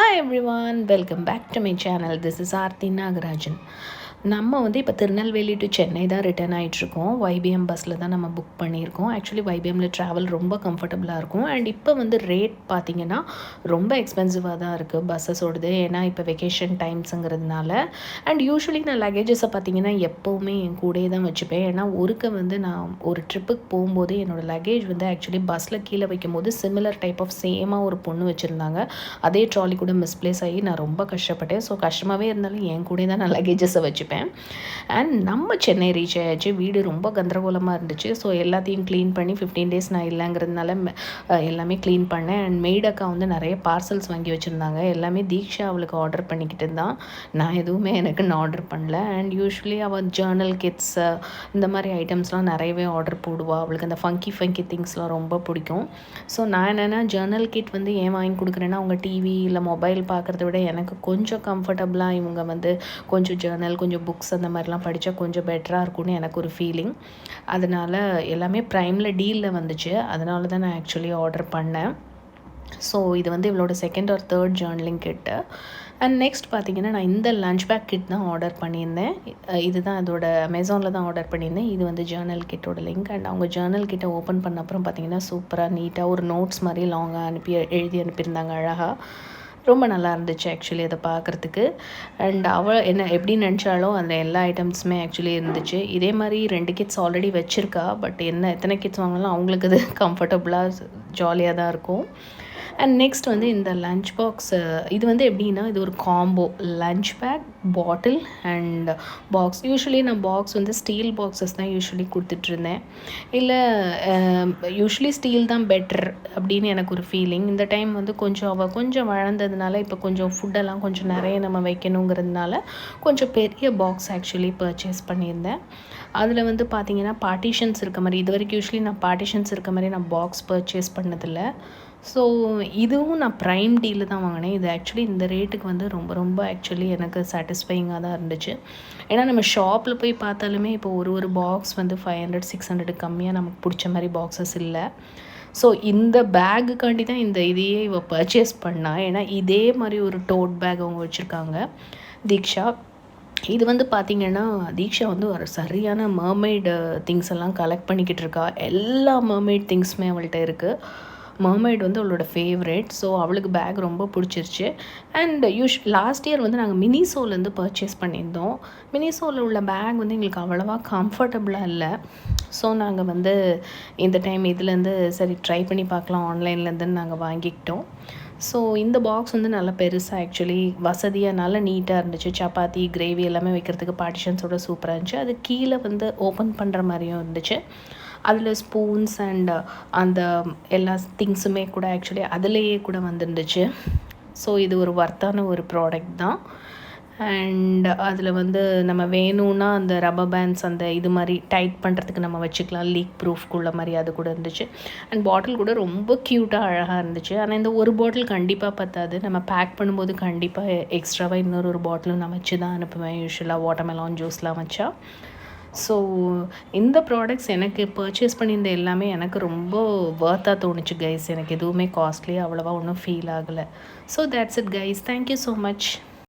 Hi everyone, welcome back to my channel. This is Aarthi Nagarajan. நம்ம வந்து இப்போ Tirunelveli to Chennai தான் ரிட்டர்ன் ஆகிட்ருக்கோம். YBM பஸ்ஸில் தான் நம்ம புக் பண்ணியிருக்கோம். ஆக்சுவலி YBMல ட்ராவல் ரொம்ப கம்ஃபர்டபுளாக இருக்கும். அண்ட் இப்போ வந்து ரேட் பார்த்திங்கன்னா ரொம்ப எக்ஸ்பென்சிவாக தான் இருக்குது பஸ்ஸஸோடது. ஏன்னா இப்போ வெக்கேஷன் டைம்ஸுங்கிறதுனால. அண்ட் யூஸ்வலி நான் லக்கேஜஸை பார்த்திங்கன்னா எப்போவுமே என் கூடயே தான் வச்சுப்பேன். ஏன்னா வந்து நான் ஒரு ட்ரிப்புக்கு போகும்போது என்னோடய லக்கேஜ் வந்து ஆக்சுவலி பஸ்ஸில் கீழே வைக்கும்போது சிமிலர் டைப் ஆஃப் சேமாக ஒரு பொண்ணு வச்சுருந்தாங்க. அதே ட்ராலி கூட மிஸ்பிளேஸ் ஆகி நான் ரொம்ப கஷ்டப்பட்டேன். ஸோ கஷ்டமாகவே இருந்தாலும் என் கூட தான் நான் லக்கேஜஸை வச்சுப்பேன். அண்ட் நம்ம சென்னை ரீச் ஆயாச்சு. வீடு ரொம்ப கந்தரகோலமாக இருந்துச்சு. ஸோ எல்லாத்தையும் க்ளீன் பண்ணி 15 days நான் இல்லைங்கிறதுனால எல்லாமே க்ளீன் பண்ணேன். அண்ட் மெய்டக்கா வந்து நிறைய பார்சல்ஸ் வாங்கி வச்சுருந்தாங்க. எல்லாமே தீக்ஷா அவளுக்கு ஆர்டர் பண்ணிக்கிட்டு இருந்தான். நான் எதுவுமே எனக்குன்னு ஆர்டர் பண்ணல. அண்ட் யூஸ்வலி அவள் ஜேர்னல் கிட்ஸ் இந்த மாதிரி ஐட்டம்ஸ்லாம் நிறையவே ஆர்டர் போடுவாள். அவளுக்கு அந்த ஃபங்கி திங்ஸ்லாம் ரொம்ப பிடிக்கும். ஸோ நான் என்னென்னா ஜேர்னல் கிட் வந்து ஏன் வாங்கி கொடுக்குறேன்னா அவங்க டிவி இல்லை மொபைல் பார்க்குறத விட எனக்கு கொஞ்சம் கம்ஃபர்டபுளாக இவங்க வந்து கொஞ்சம் ஜேர்னல் கொஞ்சம் புக்ஸ் அந்த மாதிரிலாம் படித்தா கொஞ்சம் பெட்டராக இருக்கும்னு எனக்கு ஒரு ஃபீலிங். அதனால் எல்லாமே ப்ரைமில் டீலில் வந்துச்சு. அதனால தான் நான் ஆக்சுவலி ஆர்டர் பண்ணேன். ஸோ இது வந்து இவளோட 2nd or 3rd journaling kit. And next பார்த்திங்கன்னா நான் இந்த லஞ்ச் பேக் கிட் தான் ஆர்டர் பண்ணியிருந்தேன். இதுதான் அதோட அமேசானில் தான் ஆர்டர் பண்ணியிருந்தேன். இது வந்து ஜேர்னல் கிட்டோட லிங்க். அண்ட் அவங்க ஜேர்னல் கிட்டை ஓப்பன் பண்ண அப்புறம் பார்த்திங்கன்னா சூப்பராக நீட்டாக ஒரு நோட்ஸ் மாதிரி லாங்காக எழுதி அனுப்பியிருந்தாங்க அழகாக. ரொம்ப நல்லா இருந்துச்சு ஆக்சுவலி அதை பார்க்குறதுக்கு. அண்ட் அவள் என்ன எப்படி நினச்சாலும் அந்த எல்லா ஐட்டம்ஸுமே ஆக்சுவலி இருந்துச்சு. இதே மாதிரி 2 கிட்ஸ் ஆல்ரெடி வச்சுருக்கா. பட் எத்தனை கிட்ஸ் வாங்கினாலும் அவங்களுக்கு அது கம்ஃபர்டபுளாக ஜாலியாக தான் இருக்கும். அண்ட் நெக்ஸ்ட் வந்து இந்த லஞ்ச் பாக்ஸ் இது வந்து எப்படின்னா இது ஒரு combo lunch bag bottle and box. Usually நான் பாக்ஸ் வந்து ஸ்டீல் பாக்ஸஸ் தான் யூஸ்வலி கொடுத்துட்ருந்தேன். இல்லை யூஸ்வலி ஸ்டீல் தான் பெட்டர் அப்படின்னு எனக்கு ஒரு ஃபீலிங். இந்த டைம் வந்து அவள் கொஞ்சம் வளர்ந்ததுனால இப்போ கொஞ்சம் ஃபுட்டெல்லாம் கொஞ்சம் நிறைய நம்ம வைக்கணுங்கிறதுனால கொஞ்சம் பெரிய பாக்ஸ் ஆக்சுவலி பர்ச்சேஸ் பண்ணியிருந்தேன். அதில் வந்து பார்த்திங்கன்னா பார்ட்டிஷன்ஸ் இருக்க மாதிரி இது வரைக்கும் யூஸ்வலி நான் பார்ட்டிஷன்ஸ் இருக்க மாதிரி நான் பாக்ஸ் பர்ச்சேஸ் பண்ணதில்லை. ஸோ இதுவும் நான் ப்ரைம் டீலில் தான் வாங்கினேன். இது ஆக்சுவலி இந்த ரேட்டுக்கு வந்து ரொம்ப ஆக்சுவலி எனக்கு சாட்டிஸ்ஃபையிங்காக தான் இருந்துச்சு. ஏன்னா நம்ம ஷாப்பில் போய் பார்த்தாலுமே இப்போ ஒரு பாக்ஸ் வந்து 500-600 கம்மியாக நமக்கு பிடிச்ச மாதிரி பாக்ஸஸ் இல்லை. ஸோ இந்த பேக்குக்காண்டி தான் இதையே பர்ச்சேஸ் பண்ணால். ஏன்னா இதே மாதிரி ஒரு டோட் பேக் அவங்க வச்சுருக்காங்க தீக்ஷா. இது வந்து பார்த்திங்கன்னா தீக்ஷா வந்து ஒரு சரியான மர்மெய்டு திங்ஸ் எல்லாம் கலெக்ட் பண்ணிக்கிட்டு இருக்கா. எல்லா மர்மெய்ட் திங்ஸுமே அவள்கிட்ட இருக்குது. மர்மெய்ட் வந்து அவளோட ஃபேவரேட். ஸோ அவளுக்கு பேக் ரொம்ப பிடிச்சிருச்சு. அண்ட் லாஸ்ட் இயர் வந்து நாங்கள் மினிசோலேருந்து பர்ச்சேஸ் பண்ணியிருந்தோம். மினிசோவில் உள்ள பேக் வந்து எங்களுக்கு அவ்வளோவா கம்ஃபர்டபுளாக இல்லை. ஸோ நாங்கள் வந்து இந்த டைம் இதுலேருந்து சரி ட்ரை பண்ணி பார்க்கலாம் ஆன்லைன்லேருந்துன்னு நாங்கள் வாங்கிக்கிட்டோம். ஸோ இந்த பாக்ஸ் வந்து நல்லா பெருசாக ஆக்சுவலி வசதியாக நல்லா நீட்டாக இருந்துச்சு. சப்பாத்தி கிரேவி எல்லாமே வைக்கிறதுக்கு பார்ட்டிஷன்ஸோட சூப்பராக இருந்துச்சு. அது கீழே வந்து ஓப்பன் பண்ணுற மாதிரியும் இருந்துச்சு. அதில் ஸ்பூன்ஸ் அண்ட் அந்த எல்லா திங்ஸுமே கூட ஆக்சுவலி அதிலேயே கூட வந்துருந்துச்சு. ஸோ இது ஒரு வர்த்தான ஒரு ப்ராடக்ட் தான். அண்ட் அதில் வந்து நம்ம வேணும்னா அந்த ரப்பர் பேண்ட்ஸ் அந்த இது மாதிரி டைட் பண்ணுறதுக்கு நம்ம வச்சுக்கலாம். லீக் ப்ரூஃப்குள்ள மாதிரி அது கூட இருந்துச்சு. அண்ட் பாட்டில் கூட ரொம்ப க்யூட்டாக அழகாக இருந்துச்சு. ஆனால் இந்த ஒரு பாட்டில் கண்டிப்பாக பத்தாது. நம்ம பேக் பண்ணும்போது கண்டிப்பாக எக்ஸ்ட்ராவாக இன்னொரு பாட்டிலும் நான் வச்சு தான் அனுப்புவேன் யூஸ்வலாக வாட்டர்மெலான் ஜூஸ்லாம் வச்சா. ஸோ இந்த ப்ராடக்ட்ஸ் எனக்கு பர்ச்சேஸ் பண்ணியிருந்த எல்லாமே எனக்கு ரொம்ப வர்த்தாக தோணுச்சு கைஸ். எனக்கு எதுவுமே காஸ்ட்லியாக அவ்வளோவா ஒன்றும் ஃபீல் ஆகலை. So that's it guys. Thank you so much.